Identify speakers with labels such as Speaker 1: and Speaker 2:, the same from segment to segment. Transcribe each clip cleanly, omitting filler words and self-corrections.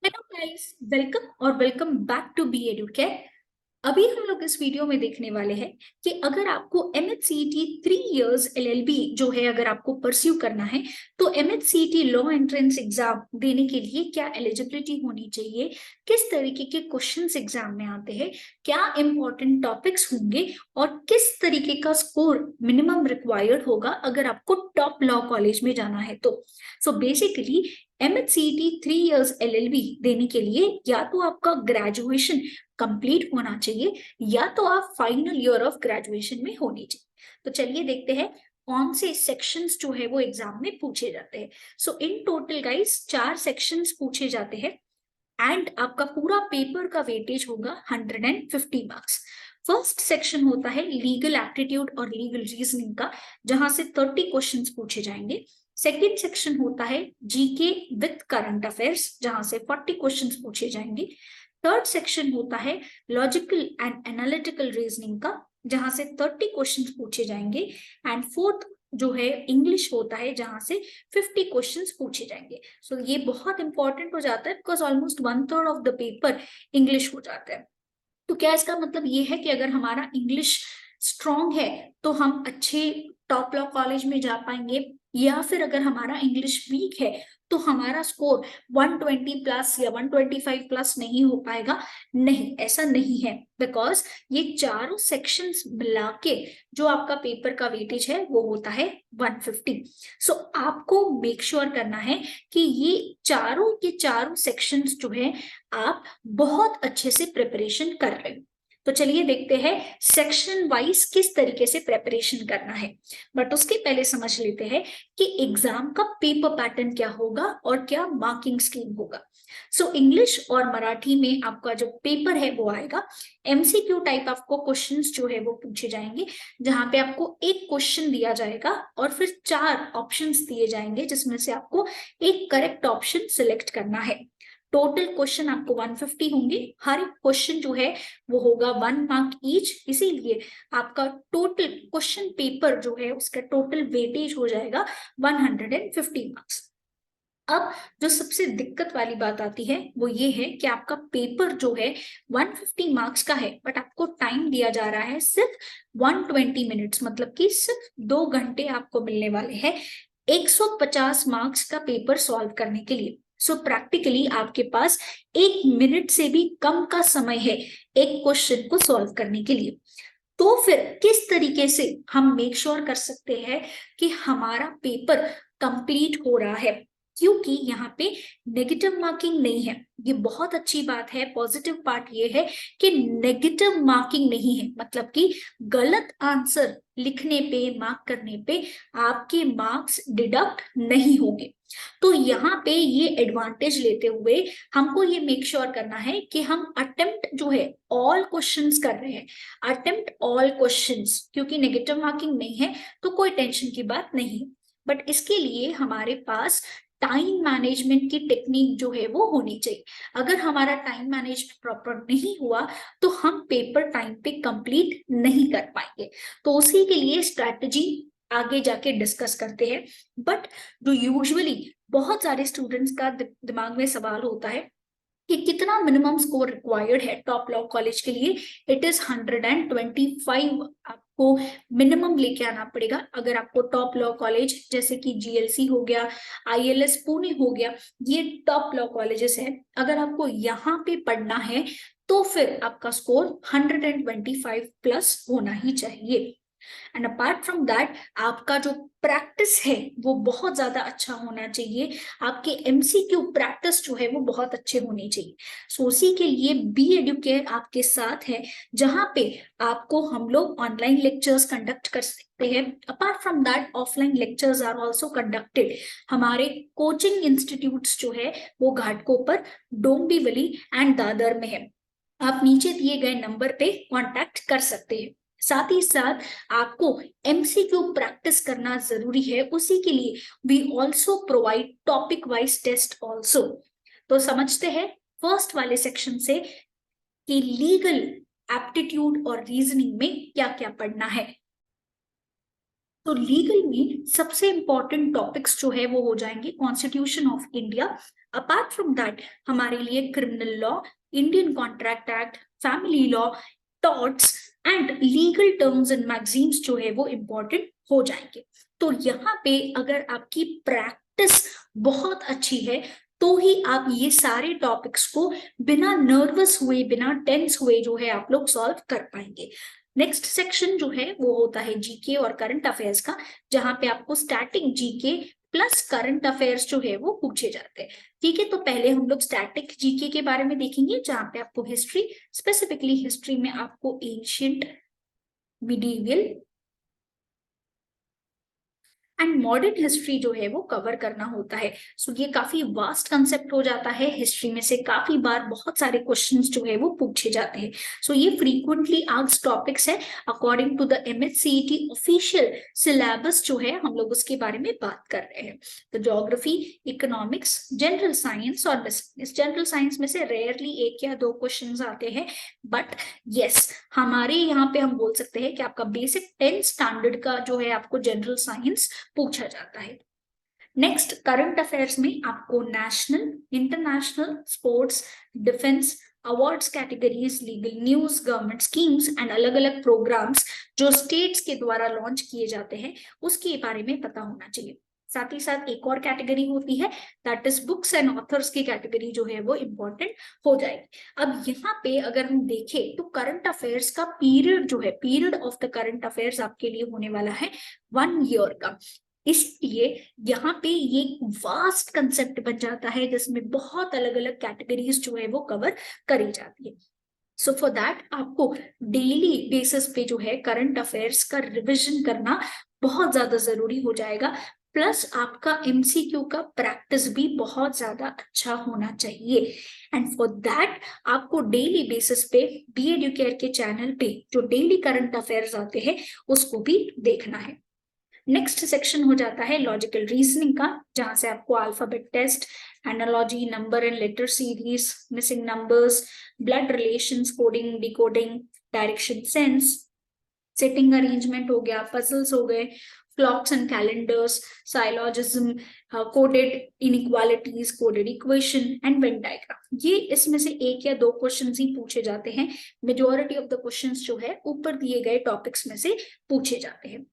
Speaker 1: Hello guys, welcome और welcome back to B Educate. अभी हम लोग इस वीडियो में देखने वाले हैं कि अगर आपको MHCET 3 इयर्स LLB जो है अगर आपको परस्यू करना है तो MHCET लॉ एंट्रेंस एग्जाम देने के लिए क्या एलिजिबिलिटी होनी चाहिए, किस तरीके के क्वेश्चंस एग्जाम में आते हैं, क्या इंपॉर्टेंट टॉपिक्स होंगे और किस तरीके का स्कोर मिनिमम रिक्वायर्ड होगा अगर आपको टॉप लॉ कॉलेज में जाना है। तो बेसिकली MHCET 3 इयर्स LLB देने के लिए या तो आपका ग्रेजुएशन कंप्लीट होना चाहिए या तो आप फाइनल ईयर ऑफ ग्रेजुएशन में होनी चाहिए। तो चलिए देखते हैं कौन से सेक्शंस जो है वो एग्जाम में पूछे जाते हैं। सो इन टोटल गाइस 4 सेक्शंस पूछे जाते हैं एंड आपका पूरा पेपर का वेटेज होगा 150 मार्क्स। फर्स्ट सेक्शन होता है लीगल एप्टीट्यूड और लीगल रीजनिंग का, जहां से 30 क्वेश्चंस पूछे जाएंगे। सेकेंड सेक्शन होता है जीके विथ करंट अफेयर्स, जहां से 40 क्वेश्चंस पूछे जाएंगे। थर्ड सेक्शन होता है लॉजिकल एंड एनालिटिकल रीजनिंग का, जहां से 30 क्वेश्चंस पूछे जाएंगे। एंड फोर्थ जो है इंग्लिश होता है, जहां से 50 क्वेश्चंस पूछे जाएंगे। सो ये बहुत इंपॉर्टेंट हो जाता है because almost 1/3 of the paper English हो जाता है। तो क्या इसका मतलब ये है कि अगर हमारा इंग्लिश स्ट्रांग है तो हम अच्छे टॉप लॉ कॉलेज में जा पाएंगे, या फिर अगर हमारा इंग्लिश वीक है तो हमारा स्कोर 120 प्लस या 125 प्लस नहीं हो पाएगा? नहीं, ऐसा नहीं है, बिकॉज ये चारों सेक्शंस मिला के जो आपका पेपर का वेटेज है वो होता है 150। सो आपको मेक श्योर करना है कि ये चारों के चारों सेक्शंस जो है आप बहुत अच्छे से प्रिपरेशन कर रहे हो। तो चलिए देखते हैं सेक्शन वाइज किस तरीके से प्रिपरेशन करना है। बट उसके पहले समझ लेते हैं कि एग्जाम का पेपर पैटर्न क्या होगा और क्या मार्किंग स्कीम होगा। सो इंग्लिश और मराठी में आपका जो पेपर है वो आएगा। MCQ टाइप आपको क्वेश्चंस जो है वो पूछे जाएंगे, जहां पे आपको एक क्वेश्चन दिया जाएगा और फिर 4 ऑप्शंस दिए जाएंगे, जिसमें से आपको एक करेक्ट ऑप्शन सिलेक्ट करना है। टोटल क्वेश्चन आपको 150 होंगे, हर एक क्वेश्चन जो है वो होगा 1 मार्क ईच, इसीलिए आपका टोटल क्वेश्चन पेपर जो है उसका टोटल वेटेज हो जाएगा 150 मार्क्स। अब जो सबसे दिक्कत वाली बात आती है वो ये है कि आपका पेपर जो है 150 मार्क्स का है, बट आपको टाइम दिया जा रहा है सिर्फ 120 मिनट्स, मतलब कि सिर्फ 2 घंटे आपको मिलने वाले हैं 150 मार्क्स का पेपर सॉल्व करने के लिए। सो प्रैक्टिकली आपके पास 1 मिनट से भी कम का समय है एक क्वेश्चन को सॉल्व करने के लिए। तो फिर किस तरीके से हम मेक श्योर कर सकते हैं कि हमारा पेपर कंप्लीट हो रहा है? क्योंकि यहाँ पे नेगेटिव मार्किंग नहीं है, ये बहुत अच्छी बात है। पॉजिटिव पार्ट ये है कि नेगेटिव मार्किंग नहीं है, मतलब कि गलत आंसर लिखने पे, मार्क करने पे आपके मार्क्स डिडक्ट नहीं होंगे। तो यहाँ पे ये एडवांटेज लेते हुए हमको ये मेक श्योर करना है कि हम अटेम्प्ट जो है ऑल क्वेश्चंस कर रहे हैं। अटेम्प्ट ऑल क्वेश्चंस, क्योंकि नेगेटिव मार्किंग नहीं है तो कोई टेंशन की बात नहीं। बट इसके लिए हमारे पास टाइम मैनेजमेंट की टेक्निक जो है वो होनी चाहिए। अगर हमारा टाइम मैनेजमेंट प्रॉपर नहीं हुआ तो हम पेपर टाइम पे कंप्लीट नहीं कर पाएंगे। तो उसी के लिए स्ट्रैटेजी आगे जाके डिस्कस करते हैं। बट जो यूजुअली बहुत सारे स्टूडेंट्स का दिमाग में सवाल होता है कि कितना मिनिमम स्कोर रिक्वायर्ड है टॉप लॉ कॉलेज के लिए। इट इज 125 आपको मिनिमम लेके आना पड़ेगा अगर आपको टॉप लॉ कॉलेज जैसे कि GLC हो गया, ILS पुणे हो गया, ये टॉप लॉ कॉलेजेस है, अगर आपको यहाँ पे पढ़ना है तो फिर आपका स्कोर 125 प्लस होना ही चाहिए। एंड अपार्ट फ्रॉम दैट आपका जो प्रैक्टिस है वो बहुत ज्यादा अच्छा होना चाहिए। आपके MCQ प्रैक्टिस जो है वो बहुत अच्छे होने चाहिए। सो उसी के लिए बी एडुकेयर आपके साथ है, जहां पे आपको हम लोग ऑनलाइन लेक्चर्स कंडक्ट कर सकते हैं। Apart from that offline lectures are also conducted. हमारे कोचिंग इंस्टीट्यूट्स जो है वो घाटकोपर, डोंबिवली एंड दादर में है। आप नीचे दिए गए नंबर पे कांटेक्ट कर सकते हैं। साथ ही साथ आपको MCQ प्रैक्टिस करना जरूरी है, उसी के लिए we also provide topic wise test also. तो समझते हैं फर्स्ट वाले सेक्शन से कि लीगल एप्टीट्यूड और रीजनिंग में क्या क्या पढ़ना है। तो लीगल में सबसे इंपॉर्टेंट टॉपिक्स जो है वो हो जाएंगे constitution of India, apart from that हमारे लिए criminal law, Indian contract act, family law, torts and legal terms and magazines जो है वो इम्पोर्टेंट हो जाएंगे। तो यहाँ पे अगर आपकी प्रैक्टिस बहुत अच्छी है तो ही आप ये सारे टॉपिक्स को बिना नर्वस हुए, बिना टेंस हुए जो है आप लोग सॉल्व कर पाएंगे। नेक्स्ट सेक्शन जो है वो होता है जीके और करंट अफेयर्स का, जहां पे आपको static GK plus current affairs जो है वो पूछे जाते हैं। ठीक है, तो पहले हम लोग स्टैटिक जीके के बारे में देखेंगे, जहां पे आपको हिस्ट्री, स्पेसिफिकली हिस्ट्री में आपको ancient, medieval and modern history जो है वो कवर करना होता है। सो ये काफी वास्ट कंसेप्ट हो जाता है। हिस्ट्री में से काफी बार बहुत सारे क्वेश्चंस जो है वो पूछे जाते हैं। सो ये फ्रीक्वेंटली आस्क्ड टॉपिक्स है according to the MHCET official syllabus जो है, हम लोग उसके बारे में बात कर रहे हैं। तो ज्योग्राफी, इकोनॉमिक्स, जनरल साइंस और बिजनेस। जनरल साइंस में से रेयरली 1 या 2 क्वेश्चन आते हैं, बट यस हमारे यहाँ पे हम बोल सकते हैं कि आपका बेसिक 10 स्टैंडर्ड का जो है आपको जनरल साइंस पूछा जाता है। नेक्स्ट करंट अफेयर्स में आपको national, international, sports, defence, awards categories, legal news, government schemes and अलग अलग प्रोग्राम्स जो स्टेट्स के द्वारा लॉन्च किए जाते हैं उसके बारे में पता होना चाहिए। साथ ही साथ एक और कैटेगरी होती है, that is books and authors की कैटेगरी जो है वो इंपॉर्टेंट हो जाएगी। अब यहाँ पे अगर हम देखें तो करंट अफेयर्स का पीरियड जो है, period of the current affairs आपके लिए होने वाला है 1 ईयर का। इसलिए यहाँ पे ये वास्ट कंसेप्ट बन जाता है जिसमें बहुत अलग अलग कैटेगरीज जो है वो कवर करी जाती है। सो फॉर दैट आपको डेली बेसिस पे जो है करंट अफेयर्स का रिविजन करना बहुत ज्यादा जरूरी हो जाएगा। प्लस आपका एमसीक्यू का प्रैक्टिस भी बहुत ज्यादा अच्छा होना चाहिए। एंड फॉर दैट आपको डेली बेसिस पे बी एडुकेयर के चैनल पे जो डेली करंट अफेयर्स आते हैं उसको भी देखना है। नेक्स्ट सेक्शन हो जाता है लॉजिकल रीजनिंग का, जहां से आपको alphabet test, analogy, number and letter series, missing numbers, blood relations, coding, decoding, direction sense, seating arrangement हो गया, पजल्स हो गए, clocks and calendars, syllogism, coded inequalities, coded equation and Venn diagram. ये इसमें से 1 या 2 क्वेश्चन ही पूछे जाते हैं। मेजोरिटी ऑफ द क्वेश्चंस जो है ऊपर दिए गए टॉपिक्स में से पूछे जाते हैं।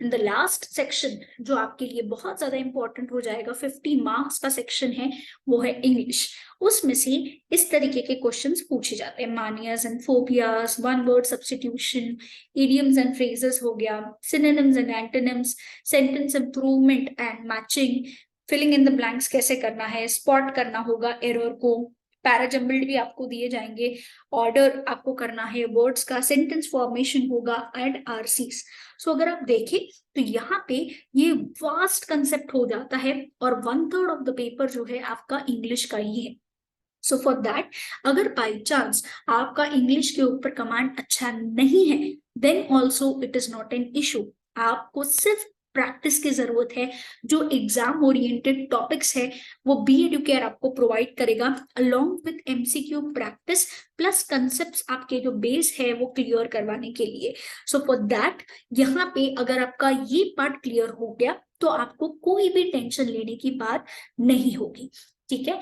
Speaker 1: इन द लास्ट सेक्शन जो आपके लिए बहुत ज्यादा इंपॉर्टेंट हो जाएगा, 50 मार्क्स का सेक्शन है, वो है इंग्लिश। उसमें से इस तरीके के क्वेश्चंस पूछे जाते हैं, manias and phobias, one word substitution, idioms and phrases हो गया, synonyms and antonyms, sentence improvement and matching, filling in the blanks कैसे करना है, स्पॉट करना होगा एरर को, पैराजम्बल्ड भी आपको दिए जाएंगे, ऑर्डर आपको करना है वर्ड्स का, सेंटेंस फॉर्मेशन होगा एंड आरसीस। सो अगर आप देखें तो यहाँ पे ये वास्ट कंसेप्ट हो जाता है और 1/3 ऑफ द पेपर जो है आपका इंग्लिश का ही है। सो फॉर दैट अगर बाई चांस आपका इंग्लिश के ऊपर कमांड अच्छा नहीं है, then also it is not an issue. आपको सिर्फ प्रैक्टिस की जरूरत है। जो एग्जाम ओरिएंटेड टॉपिक्स है वो बी एडुकेयर आपको प्रोवाइड करेगा along with MCQ practice plus concepts आपके जो बेस है वो क्लियर करवाने के लिए। सो फॉर दैट यहाँ पे अगर आपका ये पार्ट क्लियर हो गया तो आपको कोई भी टेंशन लेने की बात नहीं होगी। ठीक है,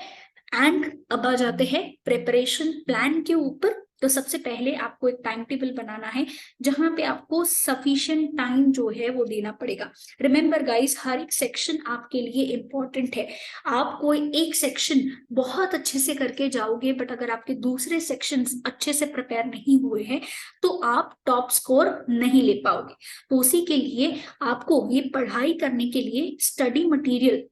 Speaker 1: एंड अब आ जाते हैं प्रिपरेशन प्लान के ऊपर। तो सबसे पहले आपको एक टाइम टेबल बनाना है जहां पे आपको सफिशिएंट टाइम जो है वो देना पड़ेगा। रिमेंबर गाइस, हर एक सेक्शन आपके लिए इंपॉर्टेंट है। आप कोई एक सेक्शन बहुत अच्छे से करके जाओगे, बट अगर आपके दूसरे सेक्शन अच्छे से प्रिपेयर नहीं हुए हैं तो आप टॉप स्कोर नहीं ले पाओगे। तो उसी के लिए आपको ये पढ़ाई करने के लिए स्टडी मटेरियल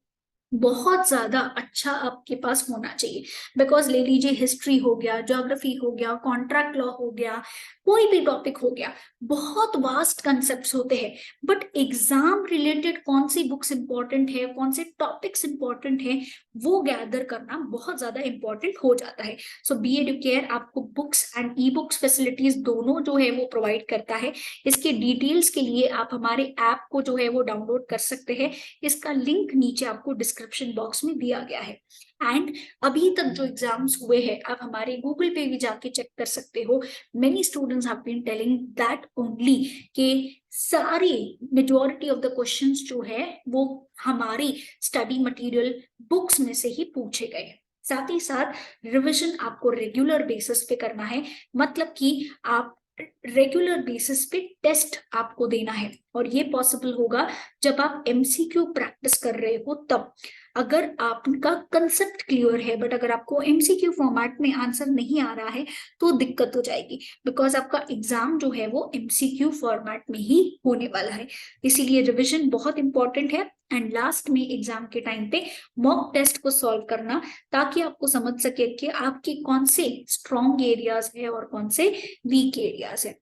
Speaker 1: बहुत ज्यादा अच्छा आपके पास होना चाहिए। बिकॉज ले लीजिए हिस्ट्री हो गया, ज्योग्राफी हो गया, कॉन्ट्रैक्ट लॉ हो गया, कोई भी टॉपिक हो गया, बहुत वास्ट कंसेप्ट्स होते हैं। बट एग्जाम रिलेटेड कौन सी बुक्स इंपॉर्टेंट है, कौन से टॉपिक्स इंपॉर्टेंट है, वो गैदर करना बहुत ज्यादा इंपॉर्टेंट हो जाता है। सो बी एडुकेयर आपको books and e books facilities दोनों जो है वो प्रोवाइड करता है। इसके डिटेल्स के लिए आप हमारे ऐप को जो है वो डाउनलोड कर सकते हैं। इसका लिंक नीचे आपको डिस्क्रिप्शन बॉक्स में दिया गया है। एंड अभी तक जो एग्जाम्स हुए हैं आप हमारे गूगल पे भी जाके चेक कर सकते हो, many students have been telling that only कि सारे मेजॉरिटी ऑफ द क्वेश्चंस जो है वो हमारी स्टडी मटेरियल बुक्स में से ही पूछे गए। साथ ही साथ रिवीजन आपको रेगुलर बेसिस पे करना है, मतलब कि आप रेगुलर बेसिस पे टेस्ट आपको देना है, और ये पॉसिबल होगा जब आप एमसीक्यू प्रैक्टिस कर रहे हो तब। अगर आपका कंसेप्ट क्लियर है बट अगर आपको एमसीक्यू फॉर्मेट में आंसर नहीं आ रहा है तो दिक्कत हो जाएगी, बिकॉज आपका एग्जाम जो है वो एमसीक्यू फॉर्मेट में ही होने वाला है। इसीलिए रिविजन बहुत इंपॉर्टेंट है, एंड लास्ट में एग्जाम के टाइम पे मॉक टेस्ट को सॉल्व करना, ताकि आपको समझ सके कि आपके कौन से स्ट्रॉन्ग एरियाज है और कौन से वीक एरियाज है।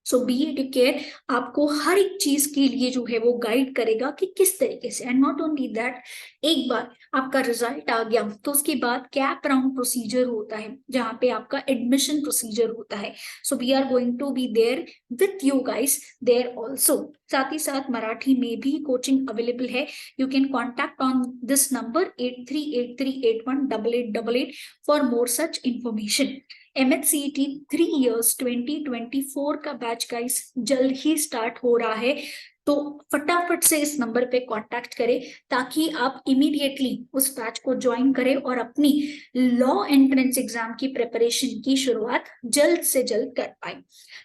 Speaker 1: सो बी एडुकेयर आपको हर एक चीज के लिए जो है वो गाइड करेगा कि किस तरीके से, एंड नॉट ओनली दैट, एक बार आपका रिजल्ट आ गया तो उसके बाद कैप राउंड प्रोसीजर होता है जहां पे आपका एडमिशन प्रोसीजर होता है। So we are going to be there with you guys there also. साथ ही साथ मराठी में भी कोचिंग अवेलेबल है। You can contact on this number 8383818888 for more such information. MHCET 3 years 2024 का बैच गाइस जल्द ही स्टार्ट हो रहा है, तो फटाफट से इस नंबर पे कांटेक्ट करें ताकि आप इमीडिएटली उस बैच को ज्वाइन करें और अपनी लॉ एंट्रेंस एग्जाम की प्रिपरेशन की शुरुआत जल्द से जल्द कर पाए।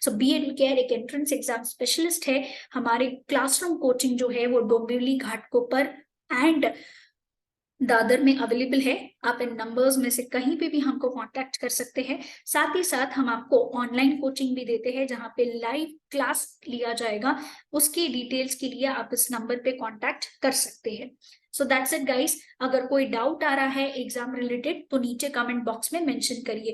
Speaker 1: सो बी एडुकेयर एक एंट्रेंस एग्जाम स्पेशलिस्ट है। हमारे क्लासरूम कोचिंग जो है वो डोंबिवली घाटकोपर एंड दादर में अवेलेबल है। आप इन नंबर्स में से कहीं पे भी हमको कांटेक्ट कर सकते हैं। साथ ही साथ हम आपको ऑनलाइन कोचिंग भी देते हैं जहां पे लाइव क्लास लिया जाएगा। उसकी डिटेल्स के लिए आप इस नंबर पे कांटेक्ट कर सकते हैं। So that's it guys. अगर कोई डाउट आ रहा है एग्जाम रिलेटेड तो नीचे कमेंट बॉक्स में मेंशन करिए।